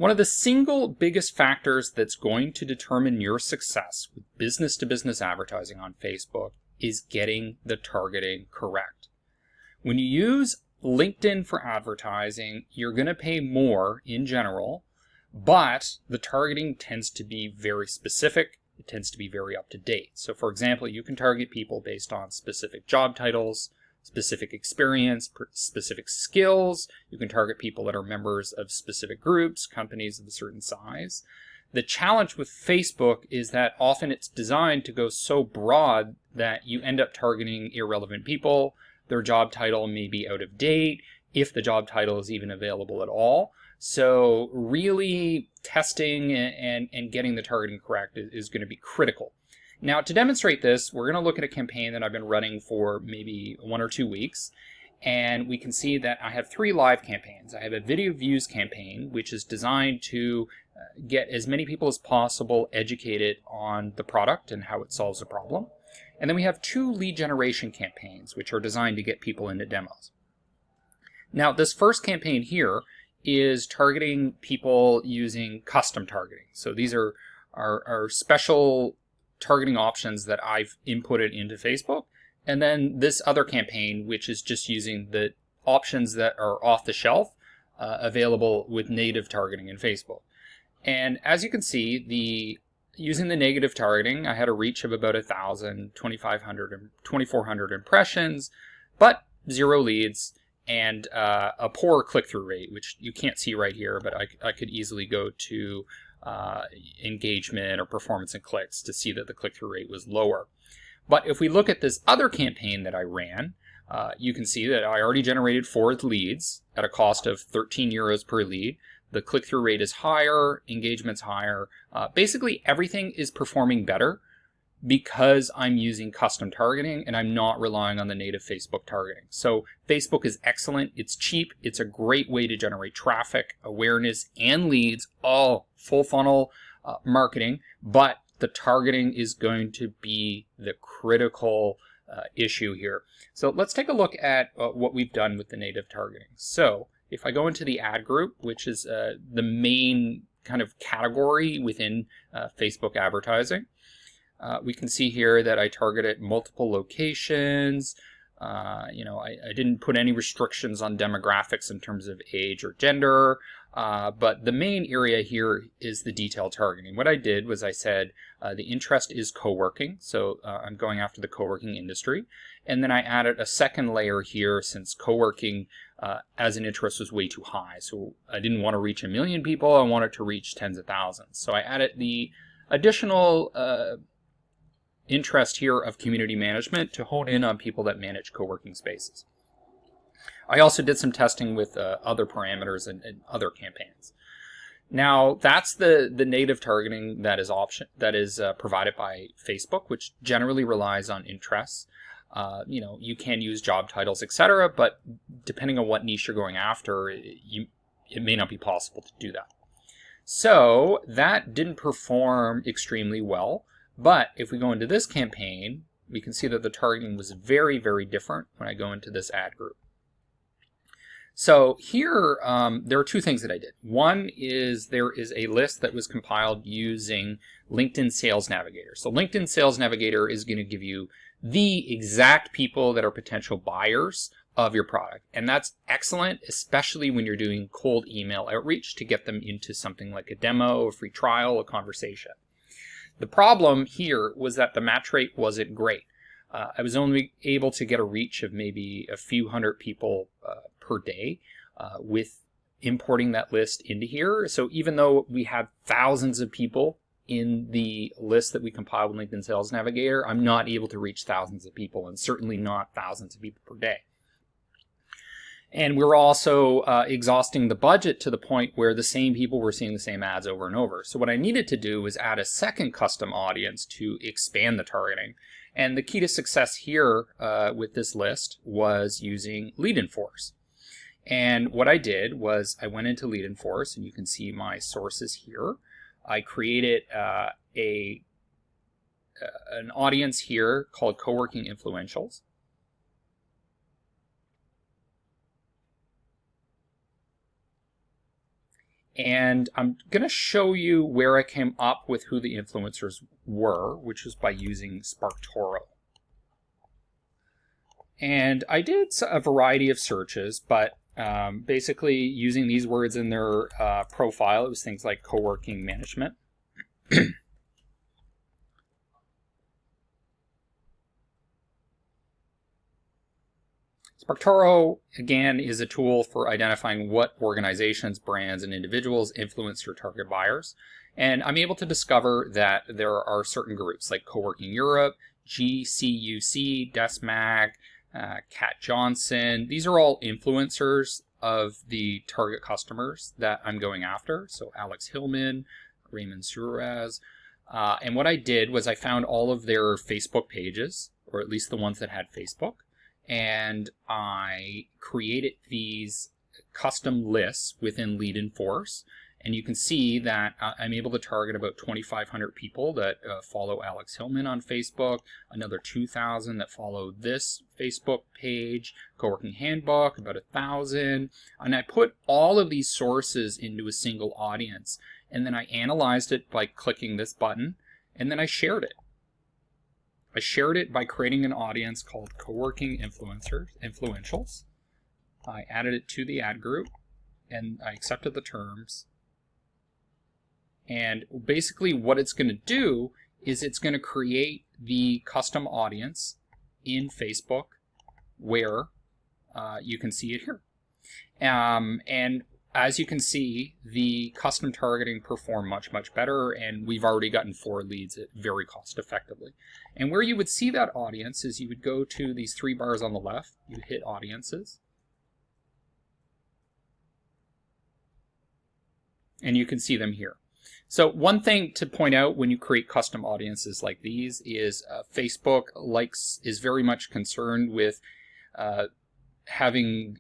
One of the single biggest factors that's going to determine your success with business-to-business advertising on Facebook is getting the targeting correct. When you use LinkedIn for advertising, you're going to pay more in general, but the targeting tends to be very specific. It tends to be very up to date. So for example, you can target people based on specific job titles, specific experience, specific skills. You can target people that are members of specific groups, companies of a certain size. The challenge with Facebook is that often it's designed to go so broad that you end up targeting irrelevant people. Their job title may be out of date, if the job title is even available at all. So really testing and getting the targeting correct is going to be critical. Now, to demonstrate this, we're going to look at a campaign that I've been running for maybe 1 or 2 weeks. And we can see that I have 3 live campaigns. I have a video views campaign, which is designed to get as many people as possible educated on the product and how it solves a problem. And then we have 2 lead generation campaigns, which are designed to get people into demos. Now, this first campaign here is targeting people using custom targeting. So these are special targeting options that I've inputted into Facebook. And then this other campaign, which is just using the options that are off the shelf, available with native targeting in Facebook. And as you can see, using the negative targeting, I had a reach of about 1,000, 2,500, and 2,400 impressions, but 0 leads and a poor click-through rate, which you can't see right here, but I could easily go to engagement or performance and clicks to see that the click-through rate was lower. But if we look at this other campaign that I ran, you can see that I already generated 4 leads at a cost of 13 euros per lead. The click-through rate is higher, engagement's higher. Basically, everything is performing better because I'm using custom targeting and I'm not relying on the native Facebook targeting. So Facebook is excellent. It's cheap. It's a great way to generate traffic, awareness, and leads, all full funnel marketing. But the targeting is going to be the critical issue here. So let's take a look at what we've done with the native targeting. So if I go into the ad group, which is the main kind of category within Facebook advertising, we can see here that I targeted multiple locations. I didn't put any restrictions on demographics in terms of age or gender, but the main area here is the detailed targeting. What I did was I said the interest is co-working, so I'm going after the co-working industry. And then I added a second layer here since co-working as an interest was way too high. So I didn't want to reach 1 million people, I wanted to reach tens of thousands. So I added the additional interest here of community management to hone in on people that manage co-working spaces. I also did some testing with other parameters and other campaigns. Now that's the native targeting that is provided by Facebook, which generally relies on interests. You can use job titles, etc., but depending on what niche you're going after, it may not be possible to do that. So that didn't perform extremely well. But if we go into this campaign, we can see that the targeting was very, very different when I go into this ad group. So here, there are 2 things that I did. One is there is a list that was compiled using LinkedIn Sales Navigator. So LinkedIn Sales Navigator is going to give you the exact people that are potential buyers of your product. And that's excellent, especially when you're doing cold email outreach to get them into something like a demo, a free trial, a conversation. The problem here was that the match rate wasn't great. I was only able to get a reach of maybe a few hundred people per day with importing that list into here. So even though we have thousands of people in the list that we compiled with LinkedIn Sales Navigator, I'm not able to reach thousands of people, and certainly not thousands of people per day. And we're also exhausting the budget to the point where the same people were seeing the same ads over and over. So what I needed to do was add a second custom audience to expand the targeting. And the key to success here with this list was using Lead Enforce. And what I did was I went into Lead Enforce, and you can see my sources here. I created an audience here called Co-working Influentials. And I'm going to show you where I came up with who the influencers were, which was by using SparkToro. And I did a variety of searches, but basically using these words in their profile, it was things like co-working management. SparkToro, again, is a tool for identifying what organizations, brands, and individuals influence your target buyers. And I'm able to discover that there are certain groups like Co-working Europe, GCUC, Desmag, Kat Johnson. These are all influencers of the target customers that I'm going after. So Alex Hillman, Raymond Suarez. And what I did was I found all of their Facebook pages, or at least the ones that had Facebook. And I created these custom lists within Lead and Force. And you can see that I'm able to target about 2,500 people that follow Alex Hillman on Facebook, another 2,000 that follow this Facebook page, Co-working Handbook, about 1,000. And I put all of these sources into a single audience. And then I analyzed it by clicking this button, and then I shared it. I shared it by creating an audience called Co-working Influentials. I added it to the ad group, and I accepted the terms. And basically what it's going to do is it's going to create the custom audience in Facebook where you can see it here. And as you can see, the custom targeting performed much, much better, and we've already gotten 4 leads very cost effectively. And where you would see that audience is you would go to these 3 bars on the left, you hit audiences, and you can see them here. So one thing to point out when you create custom audiences like these is Facebook is very much concerned with having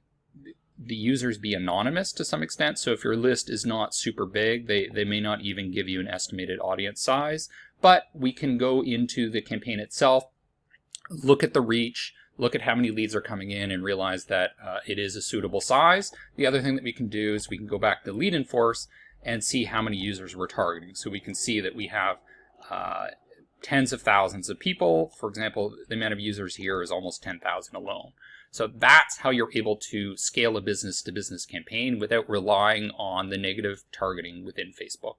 the users be anonymous to some extent. So if your list is not super big, they may not even give you an estimated audience size. But we can go into the campaign itself, look at the reach, look at how many leads are coming in, and realize that it is a suitable size. The other thing that we can do is we can go back to Lead and Force and see how many users we're targeting. So we can see that we have tens of thousands of people. For example, the amount of users here is almost 10,000 alone. So that's how you're able to scale a business-to-business campaign without relying on the negative targeting within Facebook.